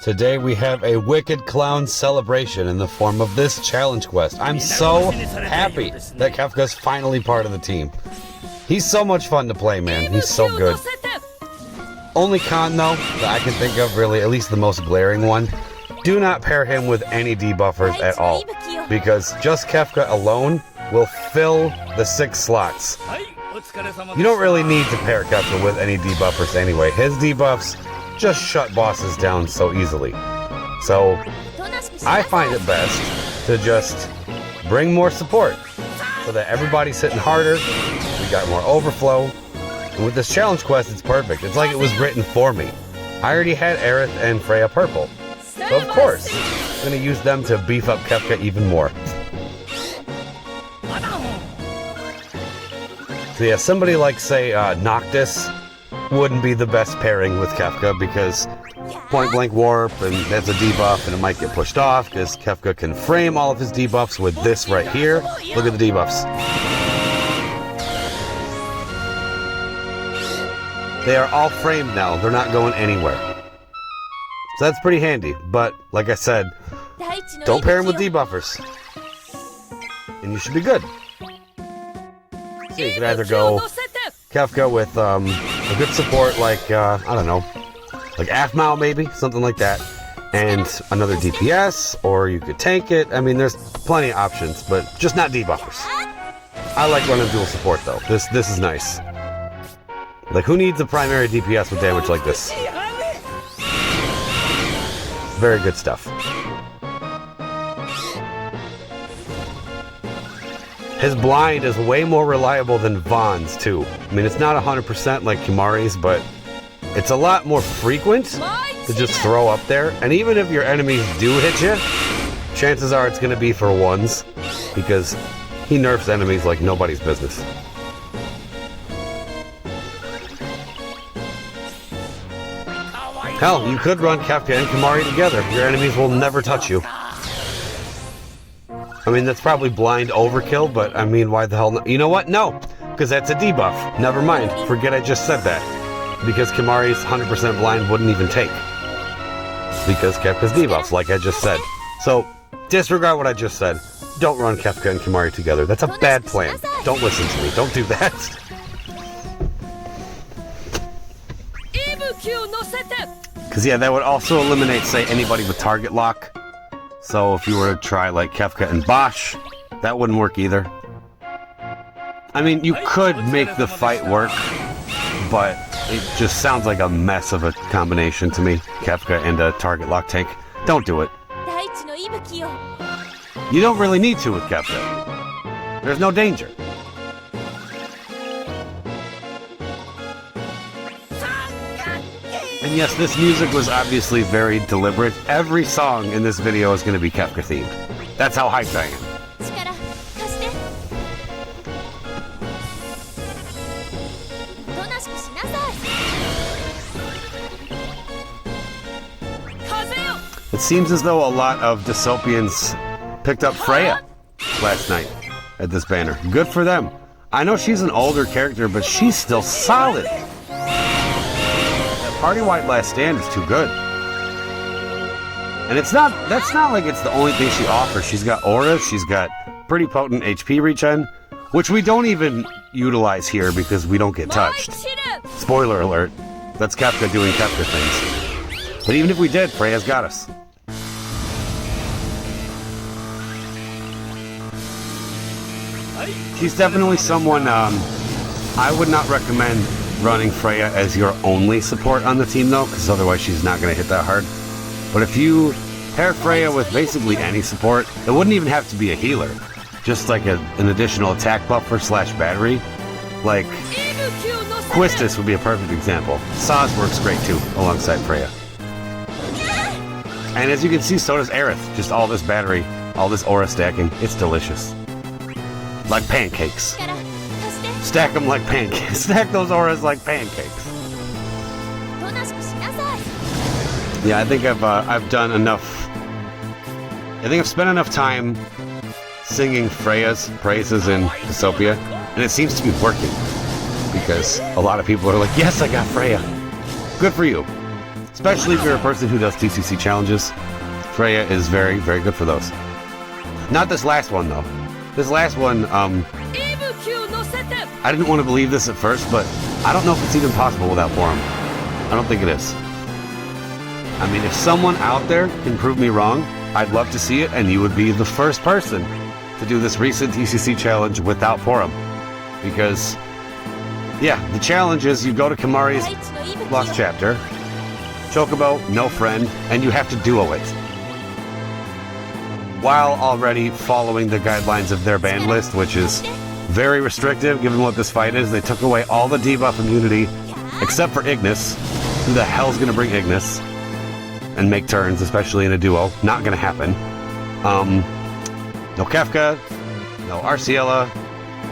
Today we have a Wicked Clown celebration in the form of this challenge quest. I'm so happy that Kefka's finally part of the team. He's so much fun to play, man. He's so good. Only con, though, that I can think of, really, at least the most glaring one, do not pair him with any debuffers at all, because just Kefka alone will fill the 6 slots. You don't really need to pair Kefka with any debuffers anyway. His debuffs just shut bosses down so easily. So I find it best to just bring more support so that everybody's hitting harder, we got more overflow, and with this challenge quest it's perfect. It's like it was written for me. I already had Aerith and Freya purple, so of course I'm going to use them to beef up Kefka even more. So yeah, somebody like, say, Noctis wouldn't be the best pairing with Kefka because point blank warp, and that's a debuff, and it might get pushed off because Kefka can frame all of his debuffs with this right here. Look at the debuffs. They are all framed now. They're not going anywhere. So that's pretty handy, but like I said, don't pair him with debuffers, and you should be good. So you can either go Kefka with a good support like, I don't know, like Aphmau maybe, something like that, and another DPS, or you could tank it. I mean, there's plenty of options, but just not debuffers. I like running dual support though. This is nice. Like, who needs a primary DPS with damage like this? Very good stuff. His blind is way more reliable than Vaughn's, too. I mean, it's not 100% like Kimahri's, but it's a lot more frequent to just throw up there. And even if your enemies do hit you, chances are it's going to be for ones, because he nerfs enemies like nobody's business. Hell, you could run Kefka and Kimahri together. Your enemies will never touch you. I mean, that's probably blind overkill, but I mean, why the hell not? You know what? No, because that's a debuff. Never mind. Forget I just said that. Because Kimahri's 100% blind wouldn't even take. Because Kefka's debuffs, like I just said. So, disregard what I just said. Don't run Kefka and Kimahri together. That's a bad plan. Don't listen to me. Don't do that. Because, yeah, that would also eliminate, say, anybody with target lock. So if you were to try, like, Kefka and Bosch, that wouldn't work either. I mean, you could make the fight work, but it just sounds like a mess of a combination to me. Kefka and a target lock tank. Don't do it. You don't really need to with Kefka. There's no danger. And yes, this music was obviously very deliberate. Every song in this video is going to be Kefka themed. That's how hyped I am. It seems as though a lot of Dystopians picked up Freya last night at this banner. Good for them. I know she's an older character, but she's still solid. Party White Last Stand is too good. And that's not like it's the only thing she offers. She's got aura, she's got pretty potent HP regen, which we don't even utilize here because we don't get touched. Spoiler alert, that's Kefka doing Kefka things. But even if we did, Freya's got us. She's definitely someone I would not recommend running Freya as your only support on the team though, because otherwise she's not going to hit that hard. But if you pair Freya with basically any support, it wouldn't even have to be a healer. Just like an additional attack buffer / battery. Like, Quistis would be a perfect example. Saz works great too, alongside Freya. And as you can see, so does Aerith. Just all this battery, all this aura stacking. It's delicious. Like pancakes. Stack them like pancakes. Stack those auras like pancakes. Yeah, I think I've done enough. I think I've spent enough time singing Freya's praises in Dystopia, and it seems to be working. Because a lot of people are like, yes, I got Freya. Good for you. Especially if you're a person who does TCC challenges, Freya is very, very good for those. Not this last one, though. This last one, I didn't want to believe this at first, but I don't know if it's even possible without Forum. I don't think it is. I mean, if someone out there can prove me wrong, I'd love to see it, and you would be the first person to do this recent TCC challenge without Forum. Because, yeah, the challenge is you go to Kimahri's Lost Chapter, Chocobo, no friend, and you have to duo it. While already following the guidelines of their ban list, which is very restrictive given what this fight is. They took away all the debuff immunity, except for Ignis. Who the hell's gonna bring Ignis? And make turns, especially in a duo. Not gonna happen. No Kefka, no Arciela,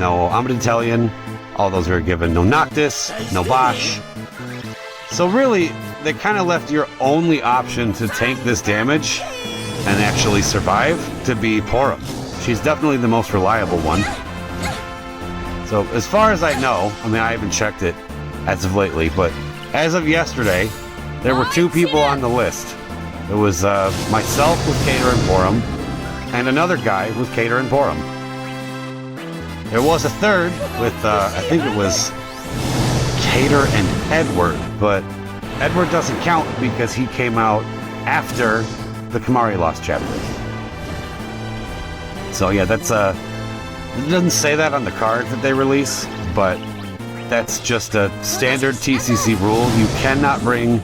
no Amiditalion. All those are given. No Noctis, no Bosch. So really, they kind of left your only option to tank this damage and actually survive to be Porum. She's definitely the most reliable one. So as far as I know, I mean, I haven't checked it as of lately, but as of yesterday, there were 2 people on the list. It was myself with Cater and Porum, and another guy with Cater and Porum. There was a third with, I think it was Cater and Edward, but Edward doesn't count because he came out after the Kimahri Lost Chapter. So yeah, that's it doesn't say that on the card that they release, but that's just a standard TCC rule. You cannot bring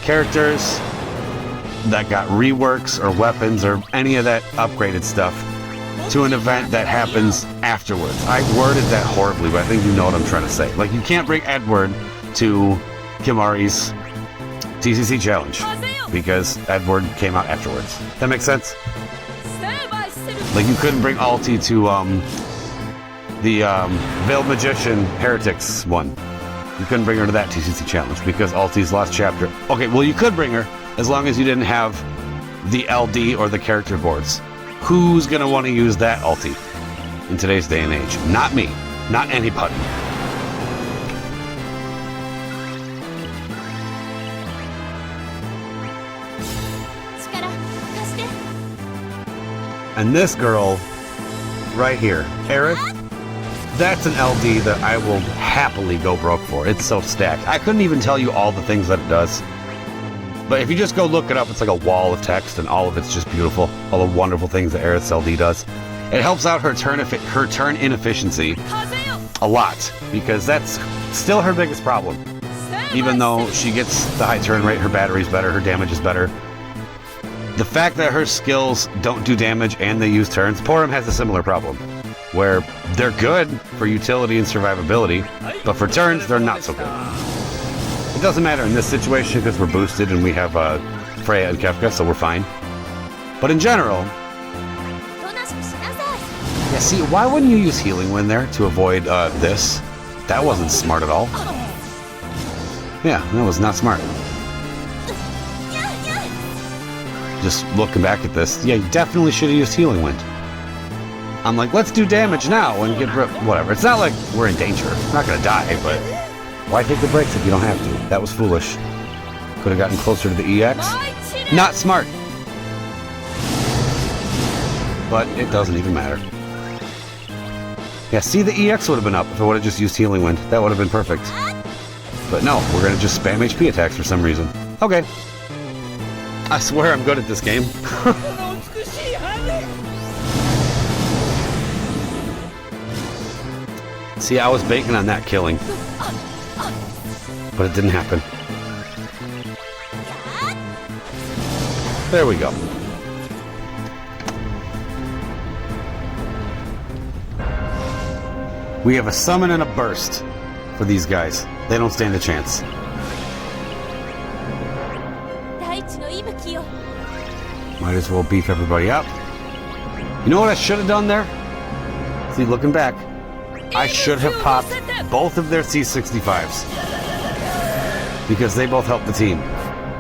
characters that got reworks or weapons or any of that upgraded stuff to an event that happens afterwards. I worded that horribly, but I think you know what I'm trying to say. Like, you can't bring Edward to Kimahri's TCC challenge because Edward came out afterwards. That makes sense? Like, you couldn't bring Alti to the Veiled Magician Heretics one. You couldn't bring her to that TCC challenge because Alti's Lost Chapter. Okay, well, you could bring her as long as you didn't have the LD or the character boards. Who's going to want to use that Alti in today's day and age? Not me. Not anybody. And this girl right here, Aerith, that's an LD that I will happily go broke for. It's so stacked. I couldn't even tell you all the things that it does. But if you just go look it up, it's like a wall of text, and all of it's just beautiful. All the wonderful things that Aerith's LD does. It helps out her turn inefficiency a lot, because that's still her biggest problem. Even though she gets the high turn rate, her battery's better, her damage is better. The fact that her skills don't do damage and they use turns, Porum has a similar problem, where they're good for utility and survivability, but for turns, they're not so good. It doesn't matter in this situation because we're boosted and we have Freya and Kefka, so we're fine. But in general, yeah, see, why wouldn't you use Healing Wind there to avoid this? That wasn't smart at all. Yeah, that was not smart. Just looking back at this, yeah, you definitely should have used Healing Wind. I'm like, let's do damage now and get whatever. It's not like we're in danger. We're not gonna die, but why take the breaks if you don't have to? That was foolish. Could have gotten closer to the EX. Not smart. But it doesn't even matter. Yeah, see, the EX would have been up if I would have just used Healing Wind. That would have been perfect. But no, we're gonna just spam HP attacks for some reason. Okay. I swear I'm good at this game. See, I was banking on that killing. But it didn't happen. There we go. We have a summon and a burst for these guys. They don't stand a chance. Might as well beef everybody up. You know what I should have done there? See, looking back, I should have popped both of their C65s. Because they both help the team.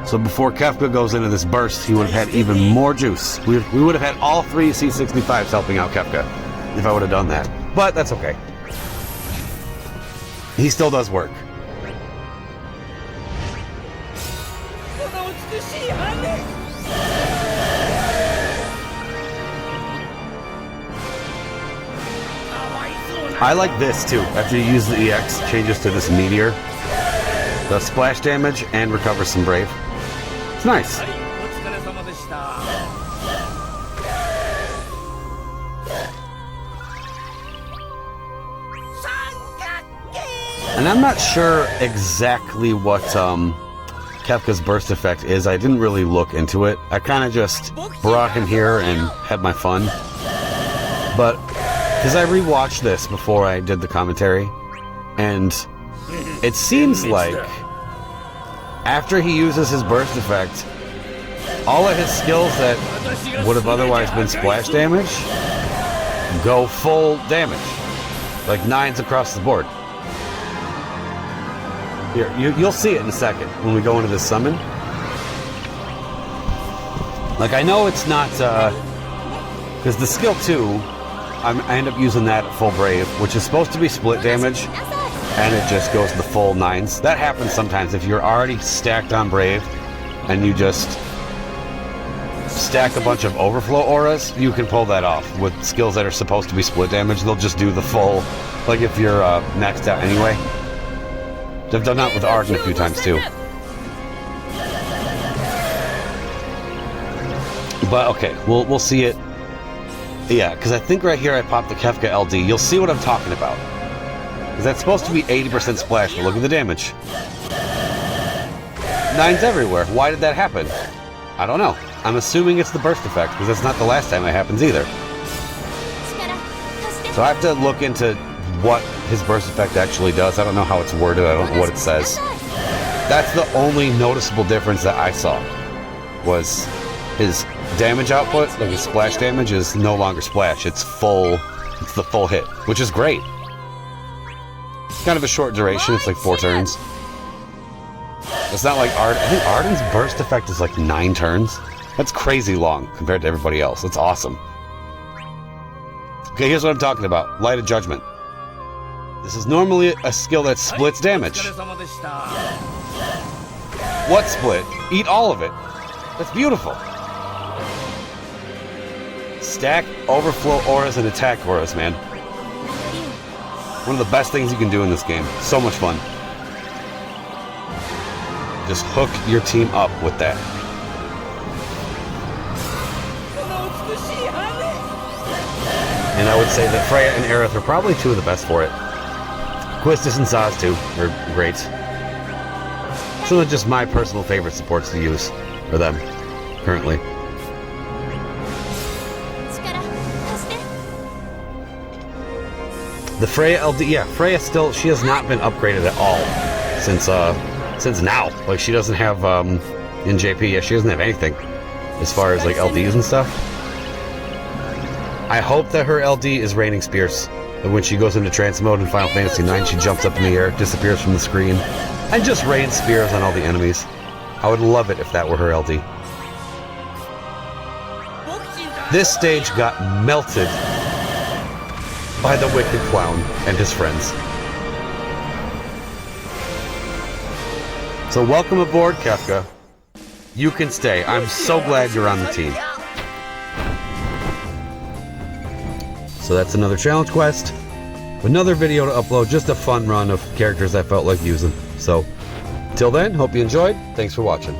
So before Kefka goes into this burst, he would have had even more juice. We would have had all 3 C65s helping out Kefka if I would have done that. But that's okay. He still does work. I like this too. After you use the EX, changes to this meteor. The splash damage and recovers some brave. It's nice. And I'm not sure exactly what Kefka's burst effect is. I didn't really look into it. I kind of just brought him here and had my fun. But because I rewatched this before I did the commentary, and it seems like after he uses his burst effect, all of his skills that would have otherwise been splash damage go full damage. Like 9s across the board. Here, you'll see it in a second when we go into this summon. Like, I know it's not, because the skill 2, I end up using that at full brave, which is supposed to be split damage, and it just goes to the full 9s. That happens sometimes if you're already stacked on brave, and you just stack a bunch of overflow auras, you can pull that off. With skills that are supposed to be split damage, they'll just do the full, like if you're maxed out anyway. I've done that with Arden a few times too. But okay, we'll see it. Yeah, because I think right here I popped the Kefka LD. You'll see what I'm talking about. Because that's supposed to be 80% splash, but look at the damage. 9s everywhere. Why did that happen? I don't know. I'm assuming it's the burst effect, because that's not the last time it happens either. So I have to look into what his burst effect actually does. I don't know how it's worded. I don't know what it says. That's the only noticeable difference that I saw, was his damage output, like his splash damage, is no longer splash. It's full. It's the full hit, which is great. It's kind of a short duration. It's like 4 turns. It's not like Arden. I think Arden's burst effect is like 9 turns. That's crazy long compared to everybody else. It's awesome. Okay, here's what I'm talking about. Light of Judgment. This is normally a skill that splits damage. What split? Eat all of it. That's beautiful. Stack overflow auras and attack auras, man. One of the best things you can do in this game. So much fun. Just hook your team up with that. And I would say that Freya and Aerith are probably 2 of the best for it. Quistis and Saz too are great. Some of just my personal favorite supports to use are them, currently. The Freya LD, yeah, Freya still, she has not been upgraded at all since now. Like, she doesn't have, in JP, yeah, she doesn't have anything as far as, like, LDs and stuff. I hope that her LD is raining spears. And when she goes into trance mode in Final Fantasy IX, she jumps up in the air, disappears from the screen, and just rains spears on all the enemies. I would love it if that were her LD. This stage got melted by the Wicked Clown and his friends. So welcome aboard, Kefka. You can stay. I'm so glad you're on the team. So that's another challenge quest. Another video to upload. Just a fun run of characters I felt like using. So, till then, hope you enjoyed. Thanks for watching.